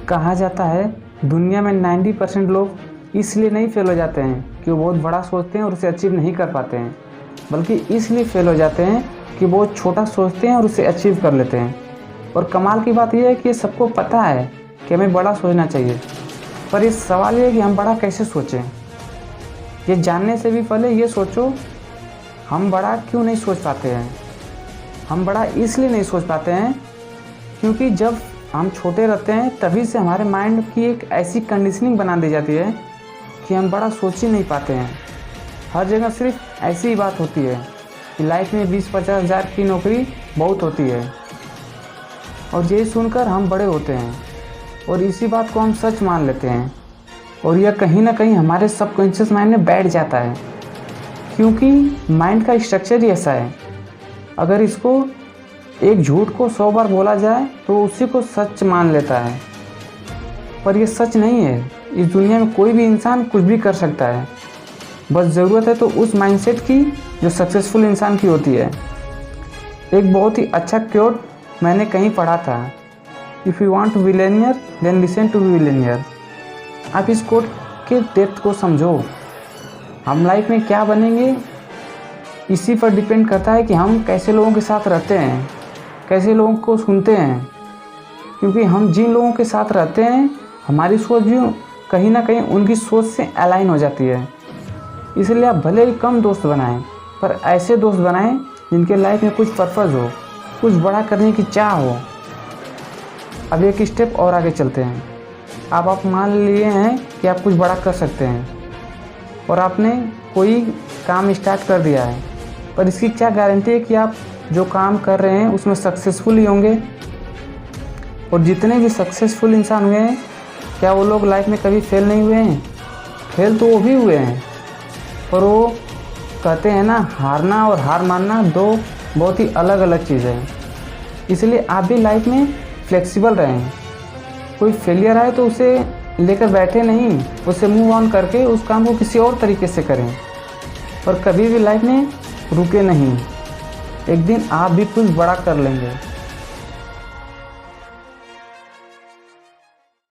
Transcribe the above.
कहा जाता है दुनिया में 90% लोग इसलिए नहीं फेल हो जाते हैं कि वो बहुत बड़ा सोचते हैं और उसे अचीव नहीं कर पाते हैं, बल्कि इसलिए फेल हो जाते हैं कि वो छोटा सोचते हैं और उसे अचीव कर लेते हैं। और कमाल की बात यह है कि ये सबको पता है कि हमें बड़ा सोचना चाहिए, पर इस सवाल ये है कि हम बड़ा कैसे सोचें। ये जानने से भी पहले ये सोचो, हम बड़ा क्यों नहीं सोच पाते हैं। हम बड़ा इसलिए नहीं सोच पाते हैं क्योंकि जब हम छोटे रहते हैं तभी से हमारे माइंड की एक ऐसी कंडीशनिंग बना दी जाती है कि हम बड़ा सोच ही नहीं पाते हैं। हर जगह सिर्फ ऐसी ही बात होती है कि लाइफ में 20-50 हज़ार की नौकरी बहुत होती है, और ये सुनकर हम बड़े होते हैं और इसी बात को हम सच मान लेते हैं। और यह कहीं ना कहीं हमारे सबकॉन्शियस माइंड में बैठ जाता है, क्योंकि माइंड का स्ट्रक्चर ही ऐसा है। अगर इसको एक झूठ को 100 बार बोला जाए तो उसी को सच मान लेता है, पर यह सच नहीं है। इस दुनिया में कोई भी इंसान कुछ भी कर सकता है, बस ज़रूरत है तो उस माइंडसेट की जो सक्सेसफुल इंसान की होती है। एक बहुत ही अच्छा क्योट मैंने कहीं पढ़ा था, if you want to be billionaire then listen to be billionaire. आप इस कोट के डेप्थ को समझो। हम लाइफ में क्या बनेंगे इसी पर डिपेंड करता है कि हम कैसे लोगों के साथ रहते हैं, कैसे लोगों को सुनते हैं। क्योंकि हम जिन लोगों के साथ रहते हैं हमारी सोच भी कहीं ना कहीं उनकी सोच से अलाइन हो जाती है। इसलिए आप भले ही कम दोस्त बनाएं, पर ऐसे दोस्त बनाएं जिनके लाइफ में कुछ पर्पज़ हो, कुछ बड़ा करने की चाह हो। अब एक स्टेप और आगे चलते हैं। आप मान लिए हैं कि आप कुछ बड़ा कर सकते हैं और आपने कोई काम स्टार्ट कर दिया है, पर इसकी क्या गारंटी है कि आप जो काम कर रहे हैं उसमें सक्सेसफुल ही होंगे। और जितने भी सक्सेसफुल इंसान हुए हैं, क्या वो लोग लाइफ में कभी फेल नहीं हुए हैं? फेल तो वो भी हुए हैं, पर वो कहते हैं ना, हारना और हार मानना दो बहुत ही अलग अलग चीज़ है। इसलिए आप भी लाइफ में फ्लेक्सिबल रहें। कोई फेलियर आए तो उसे लेकर बैठे नहीं, उसे मूव ऑन करके उस काम को किसी और तरीके से करें। और कभी भी लाइफ में रुके नहीं, एक दिन आप भी कुछ बड़ा कर लेंगे।